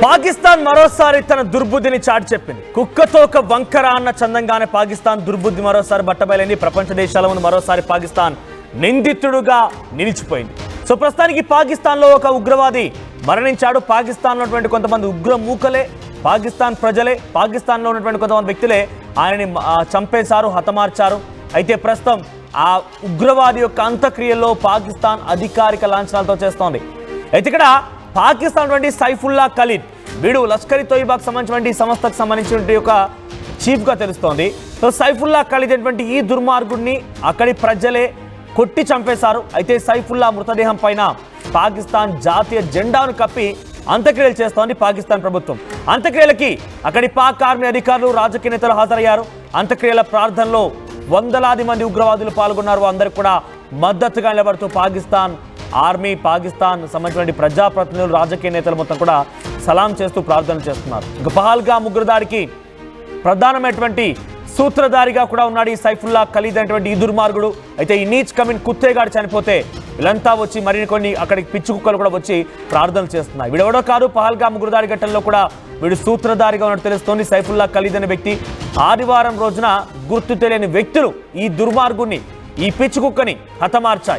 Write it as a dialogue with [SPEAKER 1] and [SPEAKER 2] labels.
[SPEAKER 1] పాకిస్తాన్ మరోసారి తన దుర్బుద్ధిని చాటి చెప్పింది. కుక్కతో ఒక వంకర అన్న చందంగానే పాకిస్తాన్ దుర్బుద్ధి మరోసారి బట్టబయలైంది. ప్రపంచ దేశాల ముందు మరోసారి పాకిస్తాన్ నిందితుడుగా నిలిచిపోయింది. సో ప్రస్తుతానికి పాకిస్తాన్లో ఒక ఉగ్రవాది మరణించాడు. పాకిస్తాన్లో ఉన్నటువంటి కొంతమంది ఉగ్ర మూకలే, పాకిస్తాన్ ప్రజలే, పాకిస్తాన్లో ఉన్నటువంటి కొంతమంది వ్యక్తులే ఆయనని చంపేశారు, హతమార్చారు. అయితే ప్రస్తుతం ఆ ఉగ్రవాది యొక్క అంత్యక్రియల్లో పాకిస్తాన్ అధికారిక లాంఛనాలతో చేస్తోంది. అయితే ఇక్కడ పాకిస్తాన్ నుండి సైఫుల్లా ఖలీద్, వీడు లష్కర్ ఇ తోయిబాకు సంబంధించినటువంటి సంస్థకు సంబంధించిన ఒక చీఫ్గా తెలుస్తోంది. సో సైఫుల్లా ఖలీద్ అనేటువంటి ఈ దుర్మార్గుడిని అక్కడి ప్రజలే కొట్టి చంపేశారు. అయితే సైఫుల్లా మృతదేహం పైన పాకిస్తాన్ జాతీయ జెండాను కప్పి అంత్యక్రియలు చేస్తోంది పాకిస్తాన్ ప్రభుత్వం. అంత్యక్రియలకి అక్కడి పాక్ ఆర్మీ అధికారులు, రాజకీయ నేతలు హాజరయ్యారు. అంత్యక్రియల ప్రార్థనలో వందలాది మంది ఉగ్రవాదులు పాల్గొన్నారు. అందరికి కూడా మద్దతుగా నిలబడుతూ పాకిస్తాన్ ఆర్మీ, పాకిస్తాన్ సంబంధించిన ప్రజాప్రతినిధులు, రాజకీయ నేతలు మొత్తం కూడా సలాం చేస్తూ ప్రార్థనలు చేస్తున్నారు. ఇక పహల్గామ్ ఉగ్రదాడికి ప్రధానమైనటువంటి సూత్రధారిగా కూడా ఉన్నాడు ఈ సైఫుల్లా ఖలీద్ అనేటువంటి ఈ దుర్మార్గుడు. అయితే ఈ నీచ్ కమిన్ కుత్తేగాడు చనిపోతే వీళ్ళంతా వచ్చి మరిన్ని కొన్ని అక్కడికి పిచ్చి కుక్కలు కూడా వచ్చి ప్రార్థనలు చేస్తున్నాయి. వీడెవడో కాదు, పహల్గామ్ ఉగ్రదాడి ఘటనలో కూడా వీడు సూత్రధారిగా ఉన్నట్టు తెలుస్తోంది. సైఫుల్లా ఖలీద్ అనే వ్యక్తి ఆదివారం రోజున గుర్తు తెలియని వ్యక్తులు ఈ దుర్మార్గుడిని, ఈ పిచ్చి కుక్కని హతమార్చాయి.